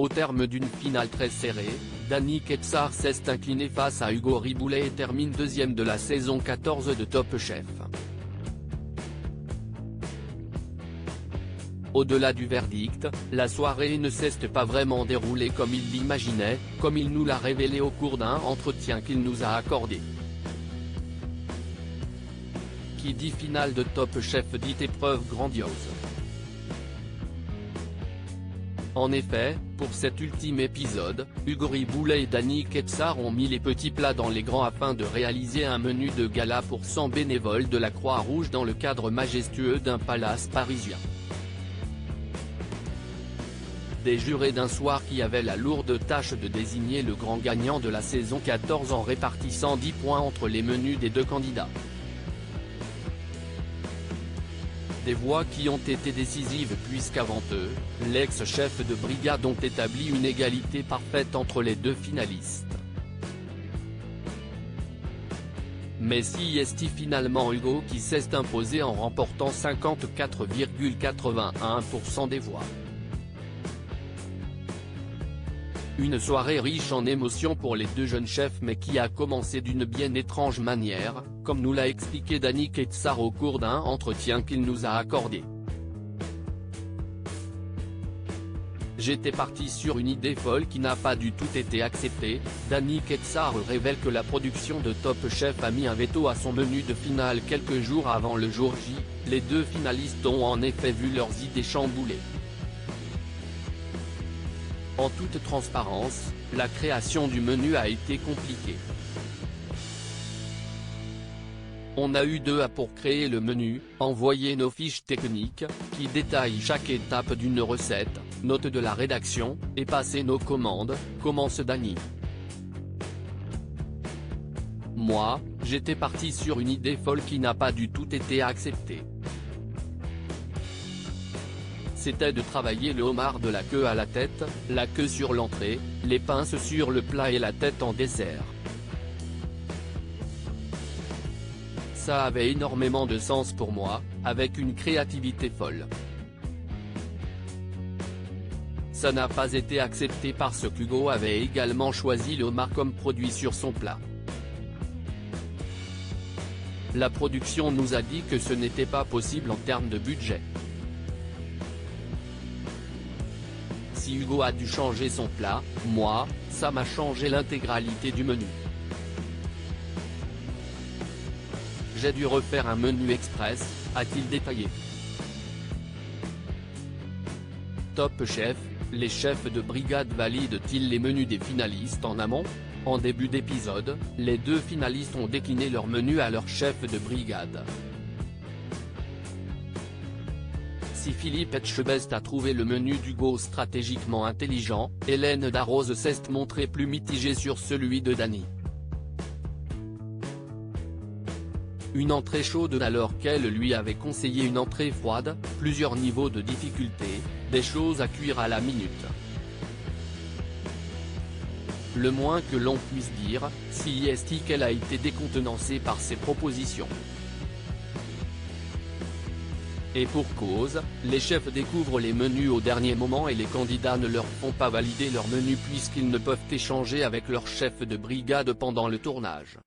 Au terme d'une finale très serrée, Danny Ketsar s'est incliné face à Hugo Riboulet et termine deuxième de la saison 14 de Top Chef. Au-delà du verdict, la soirée ne s'est pas vraiment déroulée comme il l'imaginait, comme il nous l'a révélé au cours d'un entretien qu'il nous a accordé. Qui dit finale de Top Chef dit épreuve grandiose. En effet, pour cet ultime épisode, Hugo Riboulet et Danny Ketsar ont mis les petits plats dans les grands afin de réaliser un menu de gala pour 100 bénévoles de la Croix-Rouge dans le cadre majestueux d'un palace parisien. Des jurés d'un soir qui avaient la lourde tâche de désigner le grand gagnant de la saison 14 en répartissant 10 points entre les menus des deux candidats. Des voix qui ont été décisives puisqu'avant eux, l'ex-chef de brigade ont établi une égalité parfaite entre les deux finalistes. Mais si est finalement Hugo qui s'est imposé en remportant 54,81% des voix. Une soirée riche en émotions pour les deux jeunes chefs mais qui a commencé d'une bien étrange manière, comme nous l'a expliqué Danny Ketsar au cours d'un entretien qu'il nous a accordé. J'étais parti sur une idée folle qui n'a pas du tout été acceptée. Danny Ketsar révèle que la production de Top Chef a mis un veto à son menu de finale quelques jours avant le jour J, les deux finalistes ont en effet vu leurs idées chamboulées. En toute transparence, la création du menu a été compliquée. On a eu 2 heures pour créer le menu, envoyer nos fiches techniques, qui détaillent chaque étape d'une recette, note de la rédaction, et passer nos commandes, commence Danny. Moi, j'étais parti sur une idée folle qui n'a pas du tout été acceptée. C'était de travailler le homard de la queue à la tête, la queue sur l'entrée, les pinces sur le plat et la tête en dessert. Ça avait énormément de sens pour moi, avec une créativité folle. Ça n'a pas été accepté parce qu'Hugo avait également choisi le homard comme produit sur son plat. La production nous a dit que ce n'était pas possible en termes de budget. Si Hugo a dû changer son plat, moi, ça m'a changé l'intégralité du menu. J'ai dû refaire un menu express, a-t-il détaillé. Top Chef, les chefs de brigade valident-ils les menus des finalistes en amont? En début d'épisode, les deux finalistes ont décliné leur menu à leur chef de brigade. Si Philippe Etchebest a trouvé le menu d'Hugo stratégiquement intelligent, Hélène Darroze s'est montrée plus mitigée sur celui de Danny. Une entrée chaude alors qu'elle lui avait conseillé une entrée froide, plusieurs niveaux de difficulté, des choses à cuire à la minute. Le moins que l'on puisse dire, si est qu'elle a été décontenancée par ses propositions. Et pour cause, les chefs découvrent les menus au dernier moment et les candidats ne leur font pas valider leur menu puisqu'ils ne peuvent échanger avec leur chef de brigade pendant le tournage.